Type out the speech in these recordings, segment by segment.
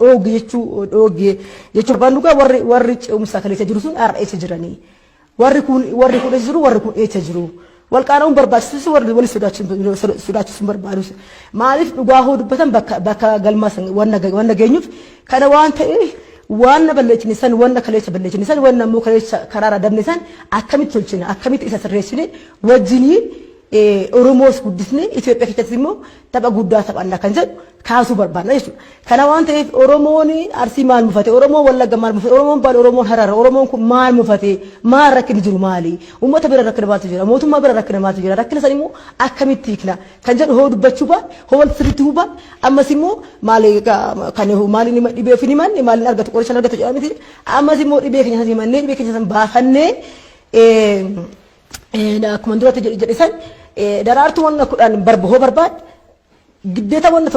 oogee jechuun barbaannugaa warri ce'umsaa kaleessa jiru sun eessa jiranii warri kun eessa jiru warri kun eessa jiru wal qaanaa'uun barbaachisu warri wali sodaachisuun barbaadus maaliif dhugaa hoo dubbatan bakka galmaa wanna geenyuuf kana waan ta'eef waan balleechine san wanna kaleessa balleechine san wanna immoo kaleessa karaara dabne san akkamitti tolchine akkamitti isa sirreessine wajjiniin Oromoos guddisne Itoophiyaa keessatti immoo tapha guddaa taphannaa kan jedhu kaasuu barbaadna jechuudha. Kana waan ta'eef Oromoon Arsii maal mufate Oromoon Wallagga maal mufate Oromoon Baal Oromoon Harara Oromoon kun maal mufate maal rakkina jiru maali uummata bira rakkina maaltu jira mootummaa bira rakkina maaltu jira rakkina san immoo akkamitti hiikna kan jedhu hoo dubbachuu baan hoo wal sirriitti hubaan ammas immoo maali kan maali ni dhibee fi ni manni maali argatu qorishan argatu jedhamiti ammas immoo dhibee keenya san himannee dhibee keenya san baafannee akkuma duratti jedhisan daraartuu wanna kudhaan hoo barbaad giddeeta wanna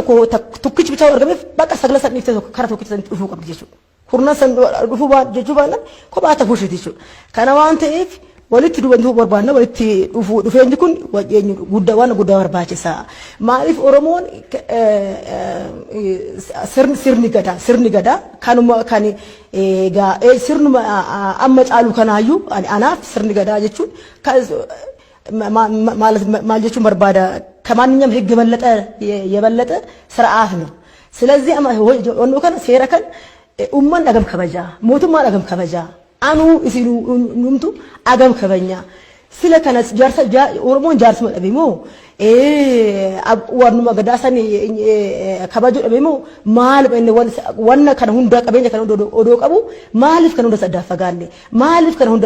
tokkichi bichaa argameef bakka sagla san dhiiftee kara tokkichi san dhufuu qabdi jechuudha. Kurnan san dhufuu jechuu baannaan kophaa ta'uu isheeti jechuudha. Kana waan ta'eef walitti dhufuu barbaadna walitti dhufeenyi kun waan guddaa barbaachisaa. Maaliif Oromoon sirni gadaa kanuma kan sirnuma amma caalu kanaayyuu anaaf sirni gadaa jechuun ማል ጀቹ መርባዳ ከማንኛውም ህግ የበለጠ ስርዓት ነው። ስለዚህ ወንዶ ከነ ሴራ ከን ኡማን አገም ከበጃ ሞቱማ አገም ከበጃ አኑ እሲኑ ኑምቱ አገም ከበኛ ስለ ከነስ ጃርሳ ኦሮሞን ጃርስ መደቢሞ ወርኑ መገዳሰን ከበጆ ደቢሞ ማል ወነ ከነ ሁንዳ ቀበኛ ከነ ኦዶ ቀቡ ማልፍ ከነ ሁንዳ ሰዳፈጋኔ ማልፍ ከነ ሁንዳ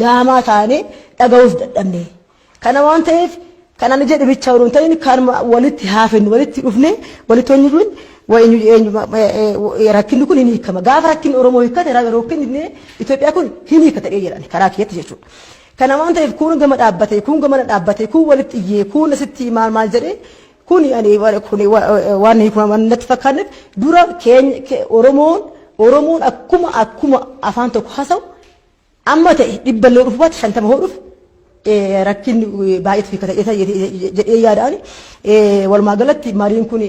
ጃማ ታኔ ጠጋውስ ደደምኔ kana waan ta'eef kana ni jedhe bicha waliin ta'in kan walitti haafin walitti dhufne walitti wanyuun rakkinni kun hin hiikama gaafa rakkinni Oromoo hiikkate rakkinni Itoophiyaa kun hin hiikkate jedhani karaa kiyyatti jechuudha. Kana waan ta'eef kun gama dhaabbate kun walitti iyyee kun asitti maal jedhe kun waan hiikuma natti fakkaaneef dura keenya Oromoon akkuma afaan tokko haasa'u amma ta'e dhibballee dhufuutti 50 hoo dhufu rakkin baay'ee fi jedhee yaadaan walumaa galatti mariin kun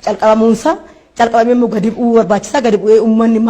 calqabamuunsa calqabamee immoo gadi bu'uu barbaachisaa gadi bu'ee uummanni